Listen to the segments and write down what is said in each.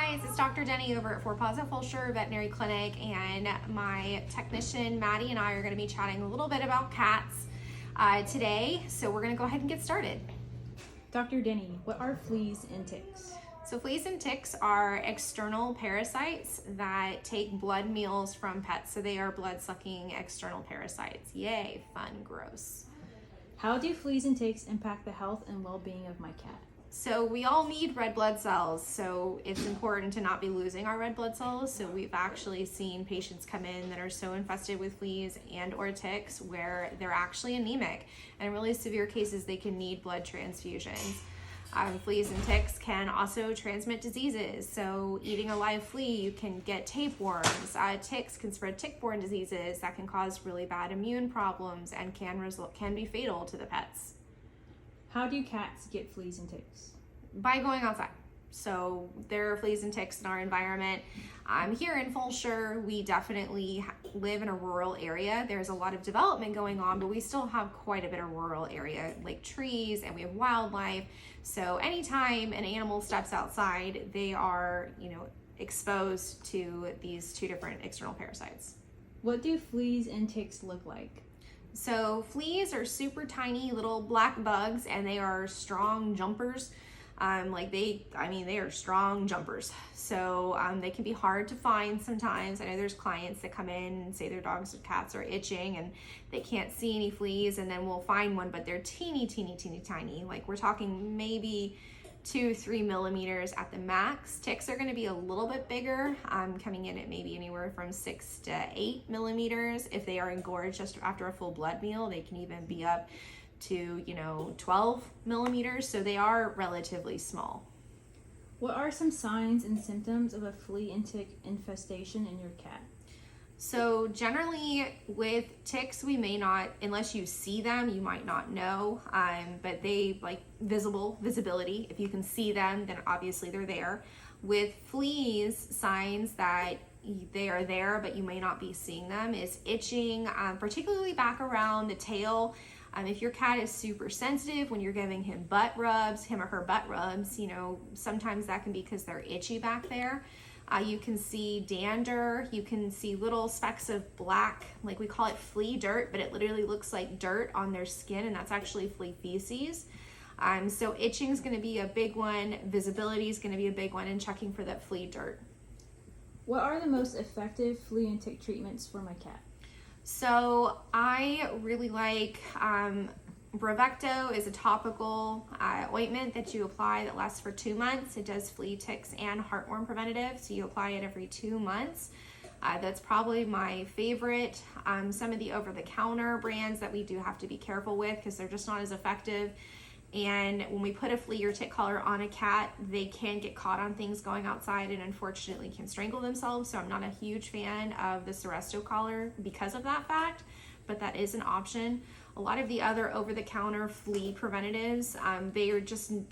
guys, it's Dr. Denney over at Paws at Fulshear Veterinary Clinic, and my technician Maddie and I are going to be chatting a little bit about cats today. So we're going to go ahead and get started. Dr. Denney, what are fleas and ticks? So fleas and ticks are external parasites that take blood meals from pets. So they are blood-sucking external parasites. Yay, fun, gross. How do fleas and ticks impact the health and well-being of my cat? So we all need red blood cells, so it's important to not be losing our red blood cells. So we've actually seen patients come in that are so infested with fleas and or ticks where they're actually anemic, and in really severe cases they can need blood transfusions. Fleas and ticks can also transmit diseases. So eating a live flea, you can get tapeworms. Ticks can spread tick-borne diseases that can cause really bad immune problems and can be fatal to the pets. How do cats get fleas and ticks? By going outside. So there are fleas and ticks in our environment. Here in Fulshear, we definitely live in a rural area. There's a lot of development going on, but we still have quite a bit of rural area, like trees, and we have wildlife. So anytime an animal steps outside, they are, exposed to these two different external parasites. What do fleas and ticks look like? So fleas are super tiny little black bugs, and they are strong jumpers. They are strong jumpers. So they can be hard to find sometimes. I know there's clients that come in and say their dogs or cats are itching and they can't see any fleas, and then we'll find one, but they're teeny, teeny, teeny, tiny. Like we're talking maybe 2-3 millimeters at the max. Ticks are going to be a little bit bigger, coming in at maybe anywhere from 6 to 8 millimeters. If they are engorged just after a full blood meal, they can even be up to 12 millimeters. So they are relatively small. What are some signs and symptoms of a flea and tick infestation in your cat? So generally with ticks, we may not, unless you see them, you might not know, but they like visibility. If you can see them, then obviously they're there. With fleas, signs that they are there, but you may not be seeing them, is itching, particularly back around the tail. If your cat is super sensitive when you're giving him him or her butt rubs, sometimes that can be because they're itchy back there. You can see dander, you can see little specks of black, like we call it flea dirt, but it literally looks like dirt on their skin, and that's actually flea feces. So itching is going to be a big one, visibility is going to be a big one, and checking for that flea dirt. What are the most effective flea and tick treatments for my cat? So I really like Bravecto is a topical ointment that you apply that lasts for 2 months. It does flea, ticks, and heartworm preventative, so you apply it every 2 months. That's probably my favorite. Some of the over-the-counter brands that we do have to be careful with because they're just not as effective. And when we put a flea or tick collar on a cat, they can get caught on things going outside and unfortunately can strangle themselves. So I'm not a huge fan of the Seresto collar because of that fact, but that is an option. A lot of the other over-the-counter flea preventatives, they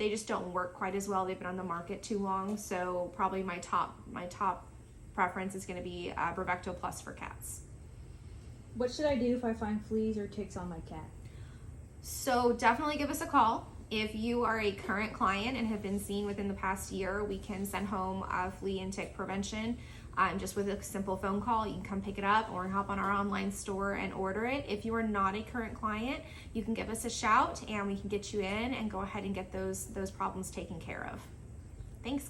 just don't work quite as well. They've been on the market too long. So probably my top preference is going to be Bravecto Plus for cats. What should I do if I find fleas or ticks on my cat? So definitely give us a call. If you are a current client and have been seen within the past year, we can send home flea and tick prevention just with a simple phone call. You can come pick it up or hop on our online store and order it. If you are not a current client, you can give us a shout and we can get you in and go ahead and get those problems taken care of. Thanks.